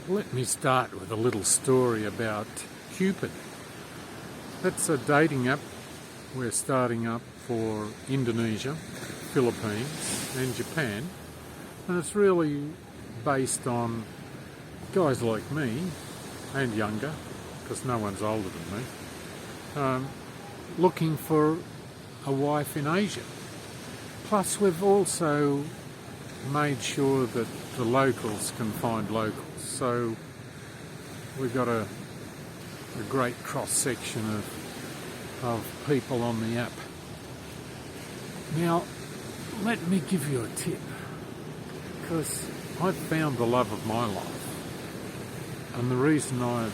Let me start with a little story about Qpid. That's a dating app we're starting up for Indonesia, Philippines and Japan. And it's really based on guys like me and younger, because no one's older than me, looking for a wife in Asia. Plus we've also made sure that the locals can find locals. So we've got a great cross-section of people on the app. Now, let me give you a tip, because I've found the love of my life. And the reason I've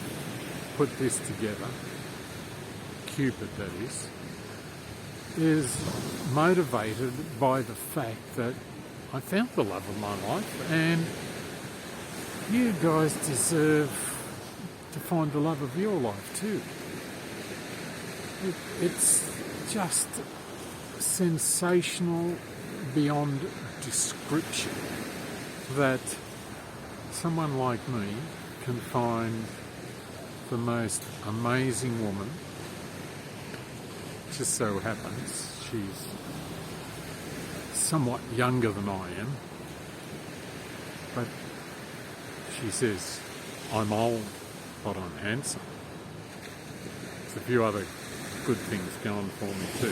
put this together, Qpid that is motivated by the fact that I found the love of my life, and you guys deserve to find the love of your life too. It's just sensational beyond description that someone like me can find the most amazing woman. Just so happens she's somewhat younger than I am, but she says I'm old but I'm handsome. There's a few other good things going for me too,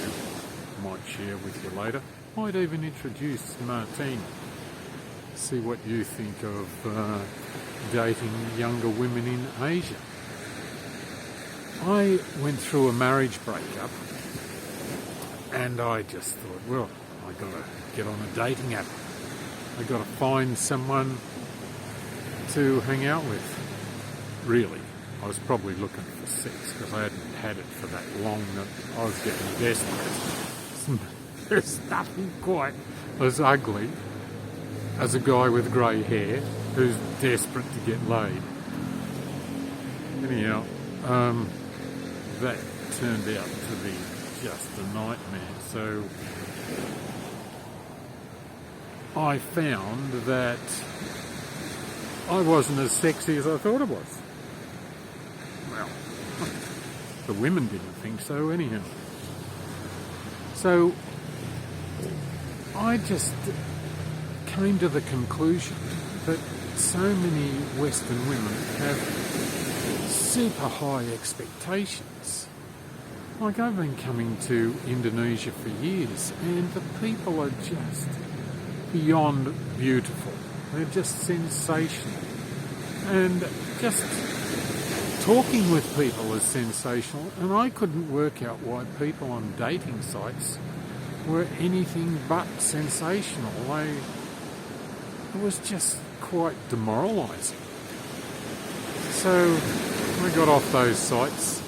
might share with you later. Might even introduce Martine, see what you think of dating younger women in Asia. I went through a marriage breakup and I just thought, well, I got to get on a dating app. I got to find someone to hang out with. Really, I was probably looking for sex because I hadn't had it for that long that I was getting desperate. There's nothing quite as ugly as a guy with grey hair who's desperate to get laid. Anyhow, that turned out to be just a nightmare. So I found that I wasn't as sexy as I thought I was. Well, the women didn't think so anyhow. So I just came to the conclusion that so many Western women have super high expectations. Like, I've been coming to Indonesia for years and the people are just beyond beautiful. They're just sensational. And just talking with people is sensational, and I couldn't work out why people on dating sites were anything but sensational. It was just quite demoralising. So I got off those sites,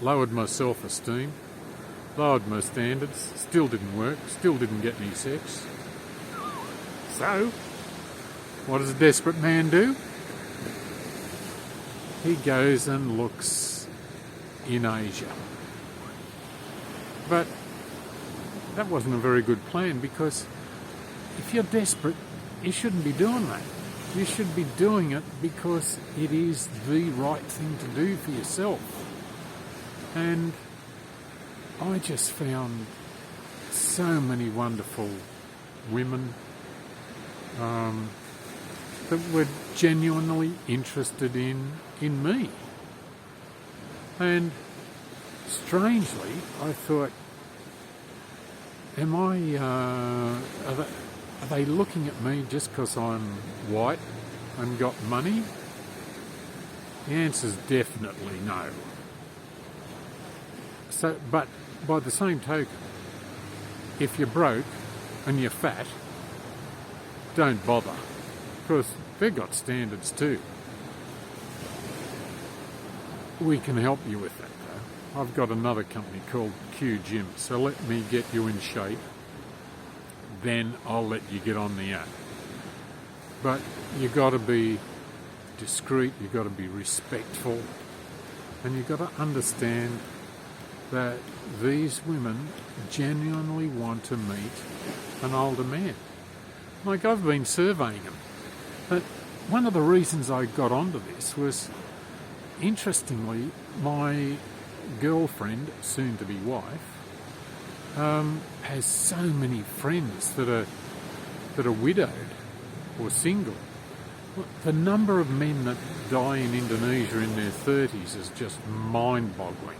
lowered my self-esteem, lowered my standards, still didn't work, still didn't get any sex. So, what does a desperate man do? He goes and looks in Asia. But that wasn't a very good plan, because if you're desperate, you shouldn't be doing that. You should be doing it because it is the right thing to do for yourself. And I just found so many wonderful women that were genuinely interested in me. And strangely, I thought, are they looking at me just because I'm white and got money? The answer's definitely no. So, but by the same token, if you're broke and you're fat, don't bother, because they've got standards too. We can help you with that though. I've got another company called Qpid, so let me get you in shape, then I'll let you get on the app. But you've got to be discreet, you've got to be respectful, and you've got to understand that these women genuinely want to meet an older man. Like, I've been surveying them, but one of the reasons I got onto this was, interestingly, my girlfriend, soon to be wife, has so many friends that are widowed or single. The number of men that die in Indonesia in their 30s is just mind-boggling.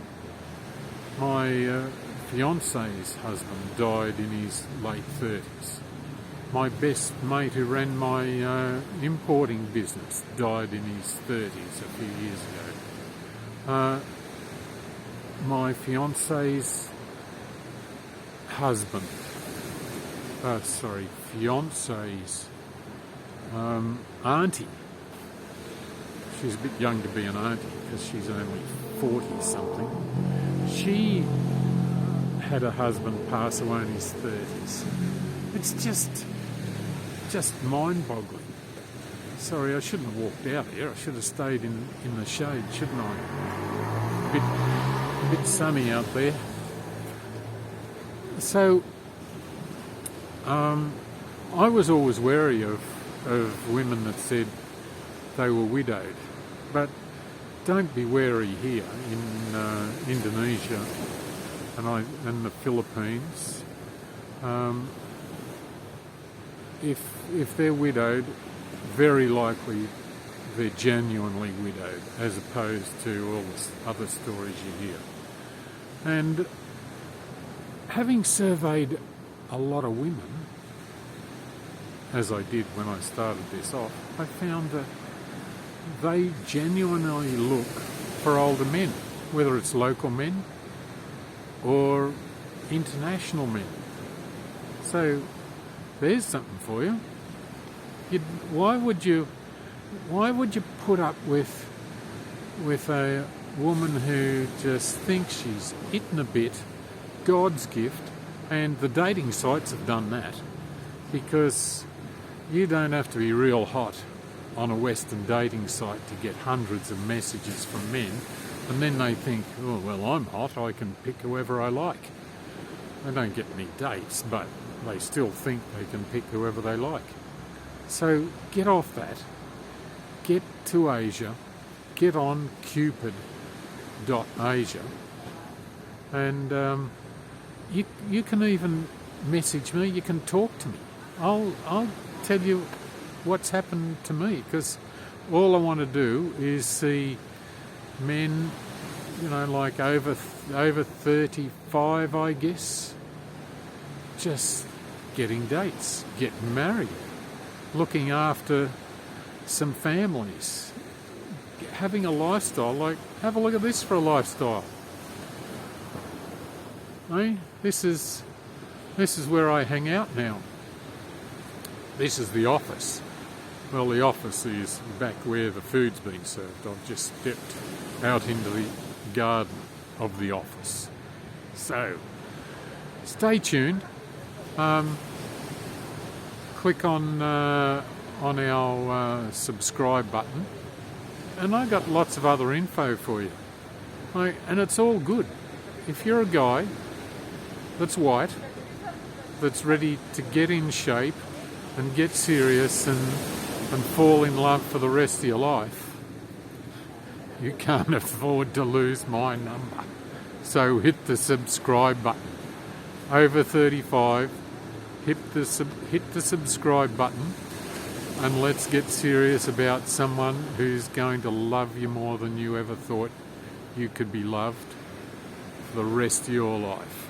My fiance's husband died in his late 30s. My best mate who ran my importing business died in his 30s a few years ago. My fiance's husband, fiance's auntie. She's a bit young to be an auntie because she's only 40-something. She had a husband pass away in his 30s. It's just mind-boggling. Sorry, I shouldn't have walked out here. I should have stayed in the shade, shouldn't I? A bit sunny out there. So, I was always wary of women that said they were widowed, but don't be wary here in Indonesia and the Philippines. If they're widowed, very likely they're genuinely widowed, as opposed to all the other stories you hear. And having surveyed a lot of women, as I did when I started this off, I found that they genuinely look for older men, whether it's local men or international men. So there's something for you. Why would you put up with a woman who just thinks she's eaten a bit, God's gift, and the dating sites have done that, because you don't have to be real hot on a Western dating site to get hundreds of messages from men, and then they think, oh, well, I'm hot, I can pick whoever I like. They don't get any dates, but they still think they can pick whoever they like. So get off that. Get to Asia. Get on Qpid.asia. And you can even message me. You can talk to me. I'll tell you what's happened to me, because all I want to do is see men, like over 35, I guess, just getting dates, getting married, looking after some families, having a lifestyle. Like, have a look at this for a lifestyle. Hey, this is where I hang out now. This is the office. Well, the office is back where the food's been served. I've just stepped out into the garden of the office. So, stay tuned. Click on our subscribe button, and I got lots of other info for you. And it's all good. If you're a guy that's white, that's ready to get in shape and get serious and fall in love for the rest of your life, you can't afford to lose my number. So hit the subscribe button. Over 35, hit the subscribe button, and let's get serious about someone who's going to love you more than you ever thought you could be loved for the rest of your life.